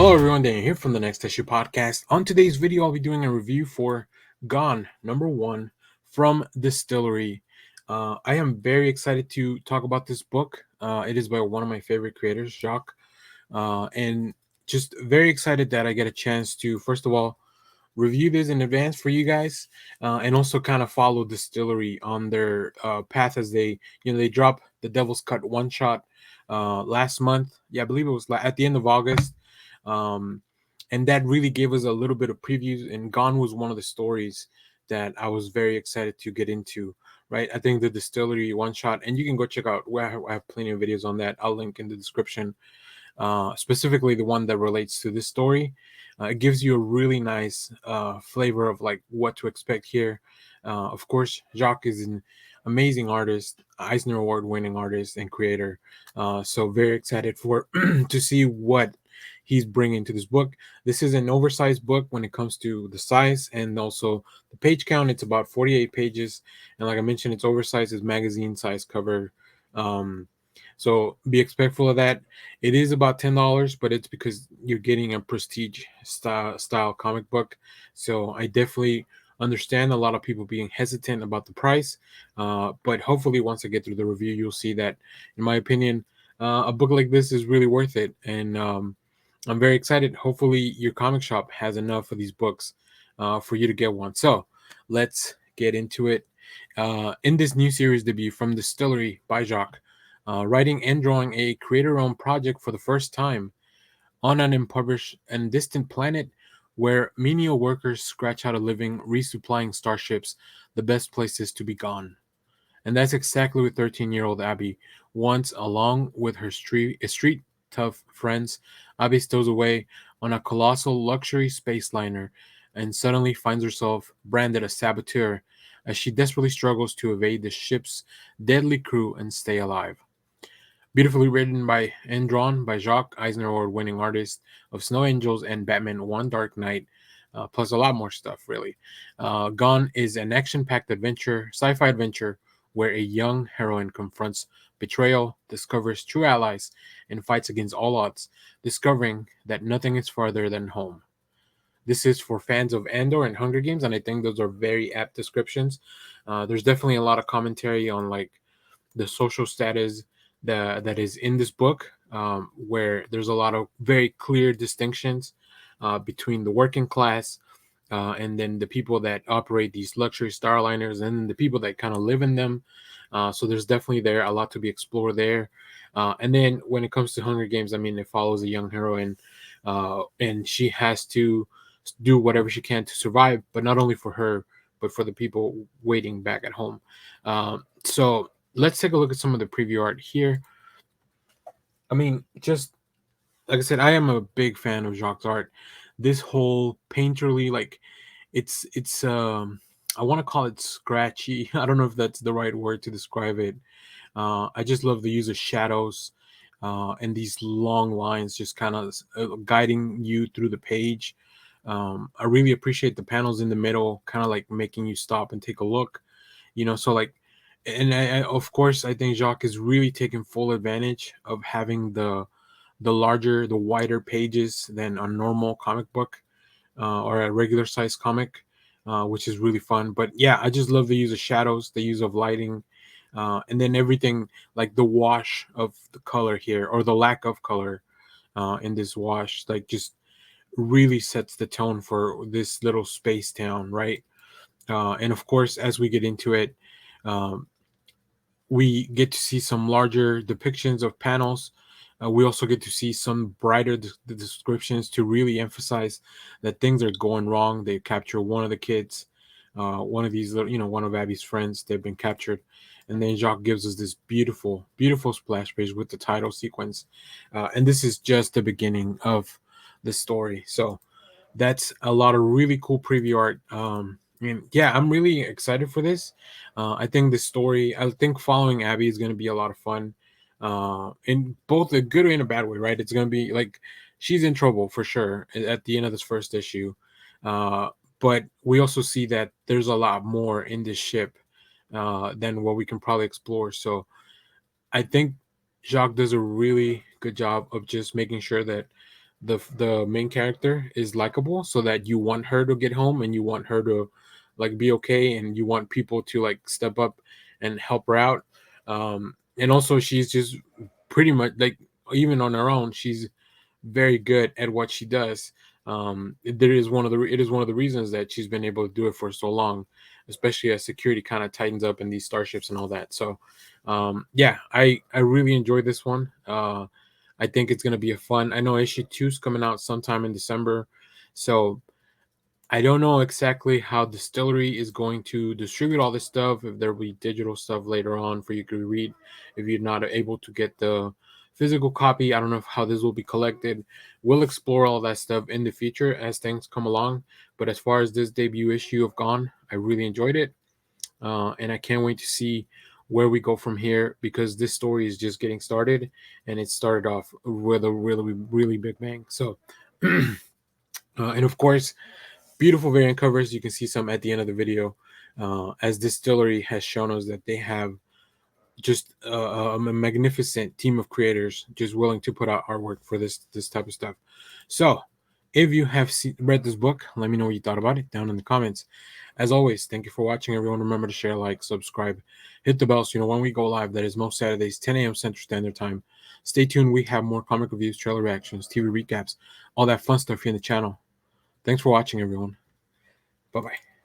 Hello everyone, Daniel here from the Next Issue Podcast. On today's video, I'll be doing a review for Gone #1 from DSTLRY. I am very excited to talk about this book. It is by one of my favorite creators, Jock, and just very excited that I get a chance to, first of all, review this in advance for you guys, and also kind of follow DSTLRY on their path as they drop the Devil's Cut one shot last month. Yeah, I believe it was at the end of August. Um, and that really gave us a little bit of previews. And Gone was one of the stories that I was very excited to get into. Right, I think the DSTLRY one shot, and you can go check out where I have plenty of videos on that. I'll link in the description. Specifically the one that relates to this story. It gives you a really nice flavor of like what to expect here. Of course, Jock is an amazing artist, Eisner Award winning artist and creator. So very excited for to see what he's bringing to this book. This is an oversized book when it comes to the size and also the page count. It's about 48 pages, and like I mentioned, it's oversized, it's magazine size cover. Um, so be expectful of that. It is about $10, but it's because you're getting a prestige style comic book. So I definitely understand a lot of people being hesitant about the price. But hopefully, once I get through the review, you'll see that, in my opinion, a book like this is really worth it. And I'm very excited. Hopefully, your comic shop has enough of these books for you to get one. So let's get into it. In this new series debut from DSTLRY by Jock, writing and drawing a creator-owned project for the first time on an impoverished and distant planet where menial workers scratch out a living resupplying starships, the best places to be gone. And that's exactly what 13-year-old Abby wants, along with her street tough friends. Abby stows away on a colossal luxury space liner and suddenly finds herself branded a saboteur as she desperately struggles to evade the ship's deadly crew and stay alive. Beautifully written by and drawn by Jock, Eisner Award winning artist of Snow Angels and Batman One Dark Knight, plus a lot more stuff, really. Gone is an action packed adventure, sci fi adventure, where a young heroine confronts betrayal, discovers true allies, and fights against all odds, discovering that nothing is farther than home. This is for fans of Andor and Hunger Games, and I think those are very apt descriptions. There's definitely a lot of commentary on like the social status that is in this book, where there's a lot of very clear distinctions between the working class and then the people that operate these luxury starliners and the people that kind of live in them. So there's definitely there a lot to be explored there. And then when it comes to Hunger Games, I mean, it follows a young heroine, and she has to do whatever she can to survive, but not only for her, but for the people waiting back at home. So let's take a look at some of the preview art here. I mean, just like I said, I am a big fan of Jacques' art. This whole painterly, like, it's I want to call it scratchy. I don't know if that's the right word to describe it. I just love the use of shadows and these long lines, just kind of guiding you through the page. I really appreciate the panels in the middle, kind of like making you stop and take a look. So like, and of course, I think Jacques is really taking full advantage of having the larger, the wider pages than a normal comic book or a regular size comic, which is really fun. But yeah, I just love the use of shadows, the use of lighting, and then everything like the wash of the color here or the lack of color in this wash, like just really sets the tone for this little space town, right? And of course, as we get into it, um, we get to see some larger depictions of panels. We also get to see some brighter descriptions to really emphasize that things are going wrong. They capture one of the kids, one of these, one of Abby's friends. They've been captured, and then Jacques gives us this beautiful, beautiful splash page with the title sequence. And this is just the beginning of the story. So that's a lot of really cool preview art. And yeah, I'm really excited for this. I think the story, I think following Abby is going to be a lot of fun, in both a good and a bad way, right? It's going to be like she's in trouble for sure at the end of this first issue. Uh, but we also see that there's a lot more in this ship than what we can probably explore. So I think Jacques does a really good job of just making sure that the main character is likable, so that you want her to get home and you want her to like be okay, and you want people to like step up and help her out. And also she's just pretty much like, even on her own, she's very good at what she does. It is one of the reasons that she's been able to do it for so long, especially as security kind of tightens up in these starships and all that. So yeah, I really enjoyed this one. I think it's gonna be a fun. I know issue 2 is coming out sometime in December, so I don't know exactly how Distillery is going to distribute all this stuff. If there will be digital stuff later on for you to read, if you're not able to get the physical copy, I don't know how this will be collected. We'll explore all that stuff in the future as things come along. But as far as this debut issue of Gone, I really enjoyed it, and I can't wait to see where we go from here, because this story is just getting started, and it started off with a really really big bang. So, and of course, beautiful variant covers. You can see some at the end of the video, as Distillery has shown us that they have just a magnificent team of creators just willing to put out artwork for this type of stuff. So if you have read this book, let me know what you thought about it down in the comments. As always, thank you for watching, everyone. Remember to share, like, subscribe, hit the bell so you know when we go live. That is most Saturdays, 10 a.m. Central Standard Time. Stay tuned. We have more comic reviews, trailer reactions, TV recaps, all that fun stuff here in the channel. Thanks for watching, everyone. Bye bye.